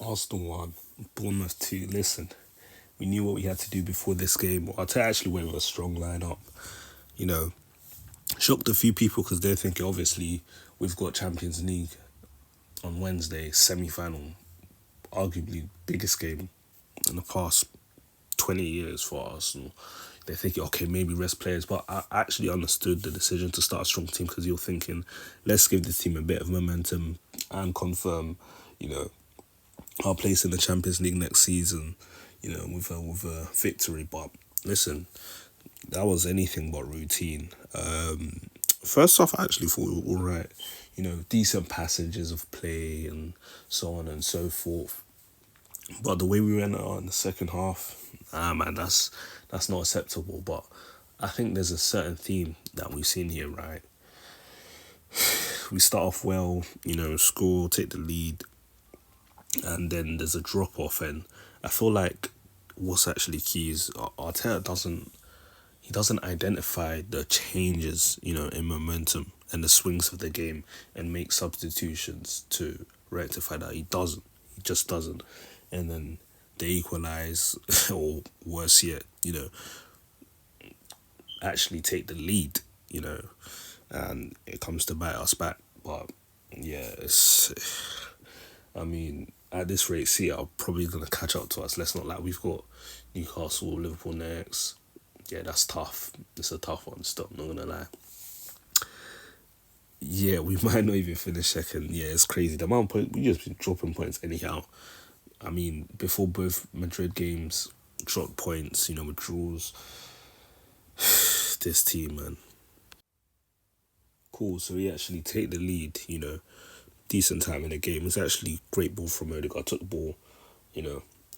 Arsenal 1, Bournemouth 2. Listen, we knew what we had to do before this game. Arteta actually went with a strong lineup. You know, shocked a few people because they're thinking, obviously, we've got Champions League on Wednesday, semi-final, arguably biggest game in the past 20 years for Arsenal. They're thinking, okay, maybe rest players, but I actually understood the decision to start a strong team because you're thinking, let's give this team a bit of momentum and confirm, you know, our place in the Champions League next season, with a victory. But listen, that was anything but routine. First off, I actually thought we were all right. Decent passages of play and so on and so forth. But the way we went out in the second half, man, that's not acceptable. But I think there's a certain theme that we've seen here, right? We start off well, score, take the lead, and then there's a drop off, and I feel like what's actually key is Arteta doesn't identify the changes, in momentum and the swings of the game and make substitutions to rectify that. He just doesn't. And then they equalize, or worse yet, actually take the lead, and it comes to bite us back. But yeah, I mean, at this rate, City are probably going to catch up to us. Let's not lie. We've got Newcastle, Liverpool next. Yeah, that's tough. It's a tough one still, I'm not going to lie. Yeah, we might not even finish second. Yeah, it's crazy. The amount of points, we just been dropping points anyhow. I mean, before both Madrid games, dropped points, with draws. This team, man. Cool, so we actually take the lead, decent time in the game. It's actually great ball from Odegaard. Took the ball,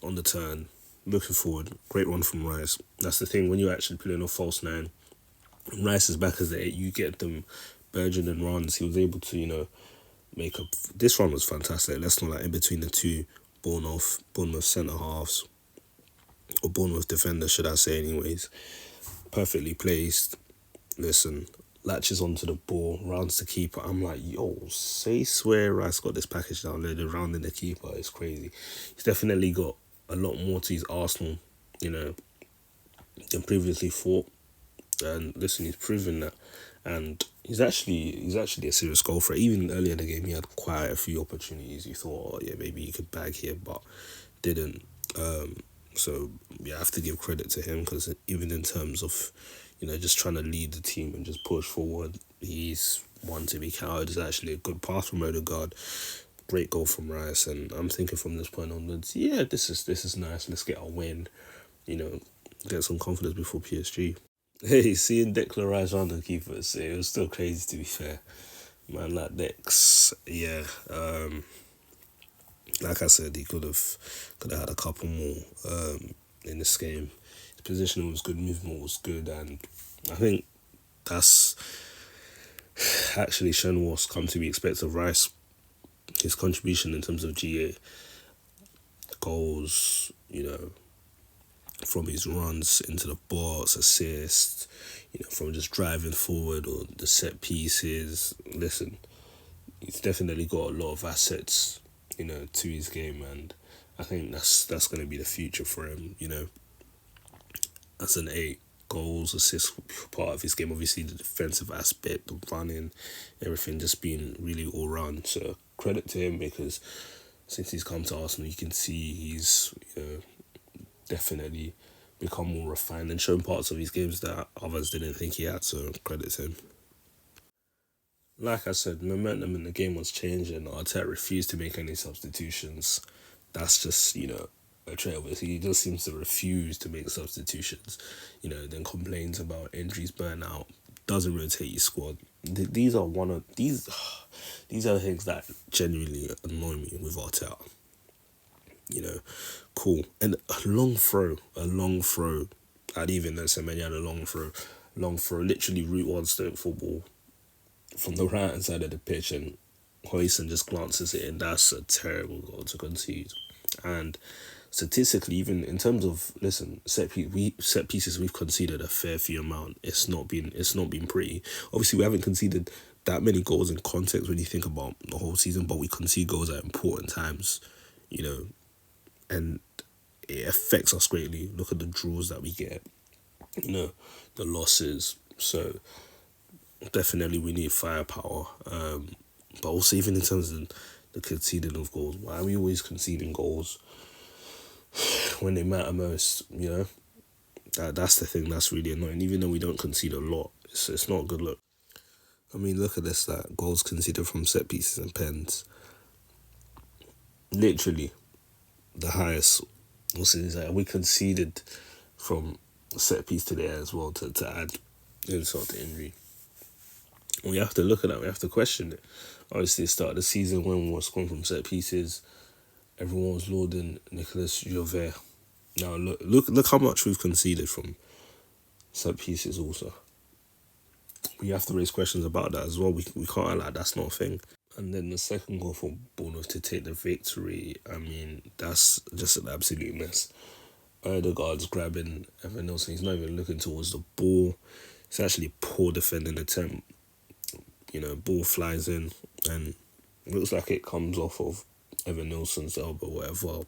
on the turn, looking forward. Great one from Rice. That's the thing, when you're actually playing a false nine, Rice is back as the 8, you get them burgeoning runs. He was able to, make up. This run was fantastic. Let's not in between the two Bournemouth centre halves, or Bournemouth defender, should I say, anyways. Perfectly placed. Listen, latches onto the ball, rounds the keeper. I'm like, yo, swear Rice got this package down there. The rounding the keeper is crazy. He's definitely got a lot more to his Arsenal, than previously thought. And listen, he's proven that. And he's actually a serious goal threat. Even earlier in the game, he had quite a few opportunities. You thought, yeah, maybe he could bag here, but didn't. So yeah, I have to give credit to him because even in terms of, just trying to lead the team and just push forward, he's one to be counted. It's actually a good pass from Odegaard, great goal from Rice, and I'm thinking from this point onwards, yeah, this is nice. Let's get a win, get some confidence before PSG. Hey, seeing Declan Rice round the keepers, it was still crazy to be fair. Man, like Dex, yeah. Like I said, he could have had a couple more in this game. His positioning was good, movement was good, and I think that's actually shown what's come to be expected of Rice. His contribution in terms of GA goals, from his runs into the box, assists, from just driving forward or the set pieces. Listen, he's definitely got a lot of assets, to his game, and I think that's going to be the future for him, As an 8, goals, assists, part of his game. Obviously, the defensive aspect, the running, everything just being really all round. So credit to him because since he's come to Arsenal, you can see he's definitely become more refined and shown parts of his games that others didn't think he had. So credit to him. Like I said, momentum in the game was changing. Arteta refused to make any substitutions. That's just, a trait of it. He just seems to refuse to make substitutions. Then complains about injuries, burnout, doesn't rotate his squad. These are these are the things that genuinely annoy me with Arteta. Cool. And a long throw. I'd even know SMH had a long throw, literally route 1 Stoke football from the right hand side of the pitch, and Hoyson just glances it in. That's a terrible goal to concede. And statistically, even in terms of set pieces, we've conceded a fair few amount. It's not been pretty. Obviously, we haven't conceded that many goals in context when you think about the whole season, but we concede goals at important times. you know, and it affects us greatly. Look at the draws that we get, you know, the losses. So definitely we need firepower. But also even in terms of the conceding of goals, why are we always conceding goals when they matter most? You know, that's the thing that's really annoying. Even though we don't concede a lot, it's not a good look. I mean, look at this, that goals conceded from set pieces and pens. Literally, the highest. Also, is that we conceded from set piece today as well to add insult to injury. We have to look at that. We have to question it. Obviously, the start of the season when we were scoring from set pieces, everyone was lauding Nicolas Jovet. Now look how much we've conceded from set pieces. Also, we have to raise questions about that as well. We can't act like that's not a thing. And then the second goal for Bournemouth to take the victory, I mean, that's just an absolute mess. Odegaard's grabbing Evan Nelson. He's not even looking towards the ball. It's actually a poor defending attempt. You know, ball flies in and it looks like it comes off of Evan Nelson's elbow, whatever.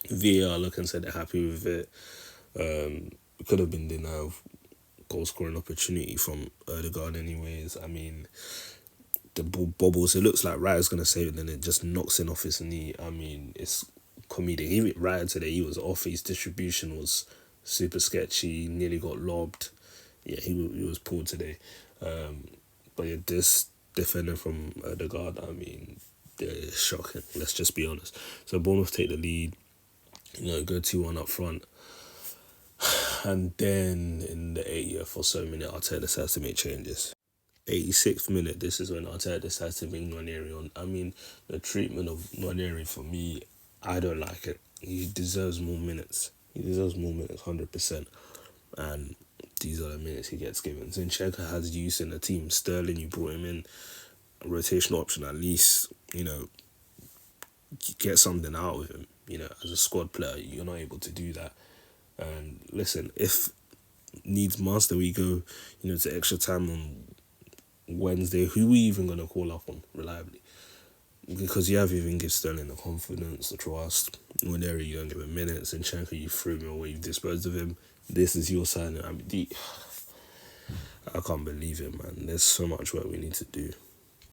VAR look and said they're happy with it. It could have been denied goal scoring opportunity from Odegaard anyways. I mean, the ball bobbles. It looks like Ryer's going to save it, and then it just knocks in off his knee. I mean, it's comedic. Even Ryer today, he was off. His distribution was super sketchy. Nearly got lobbed. Yeah, he was poor today. But yeah, this defender from Odegaard, I mean, it's shocking. Let's just be honest. So Bournemouth take the lead. You know, go 2-1 up front. And then in the 80th or so minute, Arteta decides to make changes. 86th minute, this is when Arteta decides to bring Nwaneri on. I mean, the treatment of Nwaneri, for me, I don't like it. He deserves more minutes. 100%. And these are the minutes he gets given. Zinchenko has use in the team. Sterling, you brought him in. A rotational option at least, you know, get something out of him. You know, as a squad player, you're not able to do that. And listen, if needs must, then we go, you know, to extra time on Wednesday. Who are we even going to call up on reliably? Because you have even give Sterling the confidence, the trust. Whenever you don't give him minutes, and Zinchenko, you threw him away, you disposed of him. This is your sign. I mean, I can't believe it, man. There's so much work we need to do.